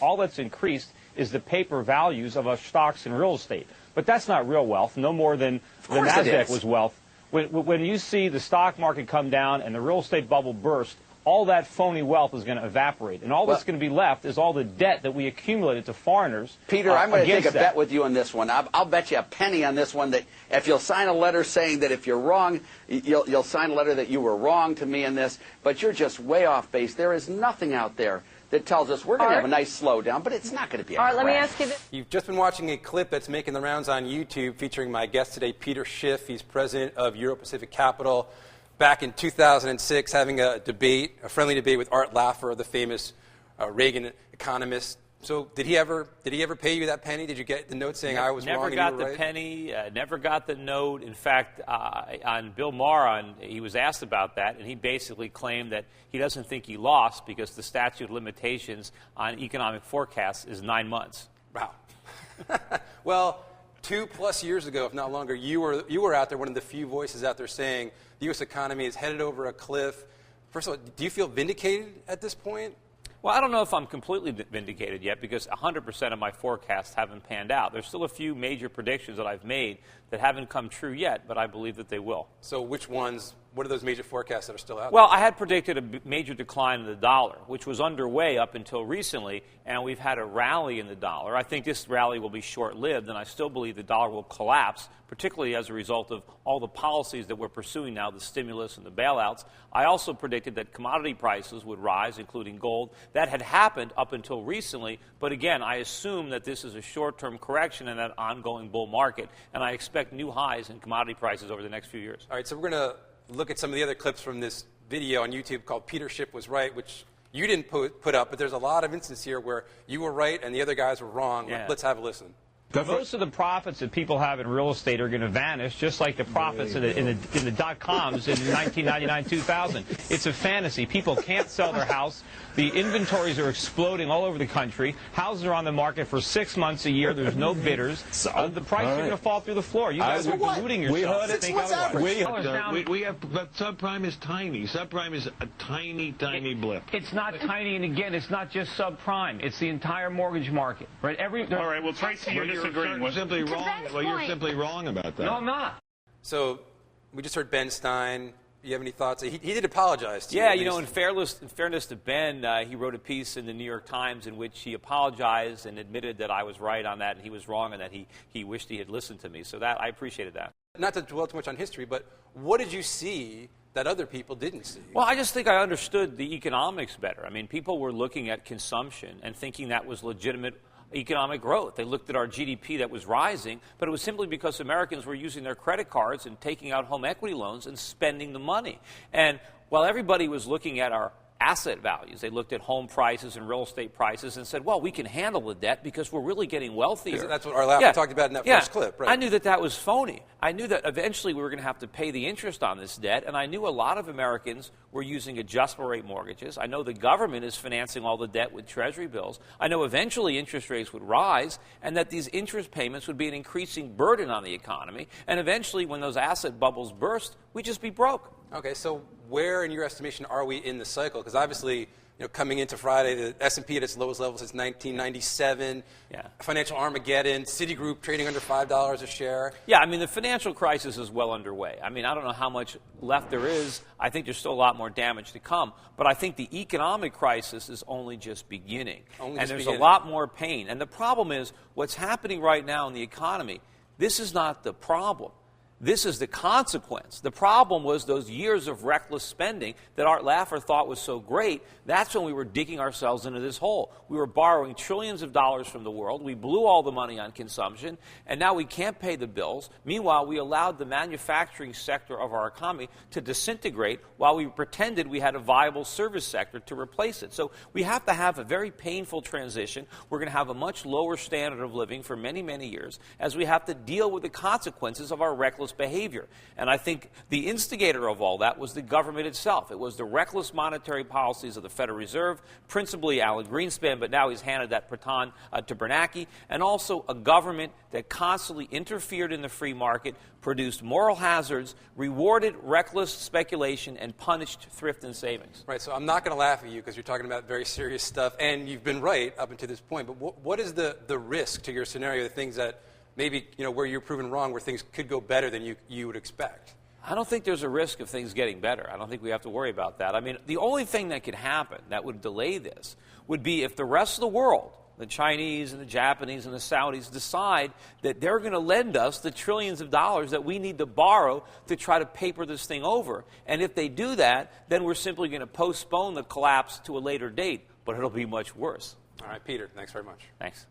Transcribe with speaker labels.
Speaker 1: all that's increased is the paper values of our stocks and real estate. But that's not real wealth, no more than the NASDAQ was wealth. When you see the stock market come down and the real estate bubble burst, all that phony wealth is going to evaporate. And all that's going to be left is all the debt that we accumulated to foreigners.
Speaker 2: Peter, I'm going to take a bet with you on this one. I'll bet you a penny on this one that if you'll sign a letter saying that if you're wrong, you'll sign a letter that you were wrong to me in this, but you're just way off base. There is nothing out there that tells us we're going to have a nice slowdown, but it's not going to be a crash.
Speaker 3: Let me ask you this.
Speaker 4: You've just been watching a clip that's making the rounds on YouTube featuring my guest today, Peter Schiff. He's president of Euro-Pacific Capital. Back in 2006, having a friendly debate with Art Laffer, the famous Reagan economist. So did he ever pay you that penny? Did you get the note saying I was wrong and you were right?
Speaker 5: Never got the penny, never got the note. In fact, on Bill Maher, he was asked about that, and he basically claimed that he doesn't think he lost because the statute of limitations on economic forecasts is 9 months.
Speaker 4: Wow. Well, 2+ years ago, if not longer, you were out there, one of the few voices out there saying the U.S. economy is headed over a cliff. First of all, do you feel vindicated at this point?
Speaker 5: Well, I don't know if I'm completely vindicated yet because 100% of my forecasts haven't panned out. There's still a few major predictions that I've made that haven't come true yet, but I believe that they will.
Speaker 4: So which ones? What are those major forecasts that are still out there?
Speaker 5: Well, I had predicted a major decline in the dollar, which was underway up until recently, and we've had a rally in the dollar. I think this rally will be short-lived, and I still believe the dollar will collapse, particularly as a result of all the policies that we're pursuing now, the stimulus and the bailouts. I also predicted that commodity prices would rise, including gold. That had happened up until recently, but again, I assume that this is a short-term correction in that ongoing bull market, and I expect new highs in commodity prices over the next few years.
Speaker 4: All right, so we're going to look at some of the other clips from this video on YouTube called Peter Schiff Was Right, which you didn't put up, but there's a lot of instances here where you were right and the other guys were wrong. Yeah. Let's have a listen.
Speaker 1: Most of the profits that people have in real estate are going to vanish, just like the profits in the dot-coms in 1999, 2000. It's a fantasy. People can't sell their house. The inventories are exploding all over the country. Houses are on the market for 6 months a year. There's no bidders. The prices are going to fall through the floor. You guys are deluding yourself.
Speaker 2: We heard it.
Speaker 6: We have, but subprime is tiny. Subprime is a tiny, tiny blip.
Speaker 1: It's not tiny, and again, it's not just subprime. It's the entire mortgage market. Right? All
Speaker 6: right. Well, Tracy, you're disagreeing. You're simply wrong about that.
Speaker 1: No, I'm not.
Speaker 4: So we just heard Ben Stein. Do you have any thoughts? He did apologize to you.
Speaker 5: Yeah, you know, in fairness to Ben, he wrote a piece in the New York Times in which he apologized and admitted that I was right on that and he was wrong and that he wished he had listened to me. So that I appreciated that.
Speaker 4: Not to dwell too much on history, but what did you see that other people didn't see?
Speaker 5: Well, I just think I understood the economics better. I mean, people were looking at consumption and thinking that was legitimate economic growth. They looked at our GDP that was rising, but it was simply because Americans were using their credit cards and taking out home equity loans and spending the money. And while everybody was looking at our asset values, they looked at home prices and real estate prices and said, well, we can handle the debt because we're really getting wealthier.
Speaker 4: That's what Laffer talked about in that first clip, right?
Speaker 5: I knew that was phony. I knew that eventually we were going to have to pay the interest on this debt, and I knew a lot of Americans were using adjustable rate mortgages. I know the government is financing all the debt with Treasury bills. I know eventually interest rates would rise and that these interest payments would be an increasing burden on the economy, and eventually when those asset bubbles burst, we'd just be broke.
Speaker 4: Okay, so where, in your estimation, are we in the cycle? Because obviously, coming into Friday, the S&P at its lowest level since 1997.
Speaker 5: Yeah.
Speaker 4: Financial Armageddon, Citigroup trading under $5 a share.
Speaker 5: Yeah, I mean, the financial crisis is well underway. I mean, I don't know how much left there is. I think there's still a lot more damage to come. But I think the economic crisis is only just beginning. There's a lot more pain. And the problem is, what's happening right now in the economy, this is not the problem. This is the consequence. The problem was those years of reckless spending that Art Laffer thought was so great. That's when we were digging ourselves into this hole. We were borrowing trillions of dollars from the world. We blew all the money on consumption, and now we can't pay the bills. Meanwhile, we allowed the manufacturing sector of our economy to disintegrate while we pretended we had a viable service sector to replace it. So we have to have a very painful transition. We're going to have a much lower standard of living for many, many years as we have to deal with the consequences of our reckless reckless behavior. And I think the instigator of all that was the government itself. It was the reckless monetary policies of the Federal Reserve, principally Alan Greenspan, but now he's handed that baton to Bernanke, and also a government that constantly interfered in the free market, produced moral hazards, rewarded reckless speculation, and punished thrift and savings.
Speaker 4: Right, so I'm not going to laugh at you because you're talking about very serious stuff, and you've been right up until this point, but what is the risk to your scenario, the things that maybe, where you're proven wrong, where things could go better than you would expect?
Speaker 5: I don't think there's a risk of things getting better. I don't think we have to worry about that. I mean, the only thing that could happen that would delay this would be if the rest of the world, the Chinese and the Japanese and the Saudis, decide that they're going to lend us the trillions of dollars that we need to borrow to try to paper this thing over. And if they do that, then we're simply going to postpone the collapse to a later date, but it'll be much worse.
Speaker 4: All right, Peter, thanks very much.
Speaker 5: Thanks.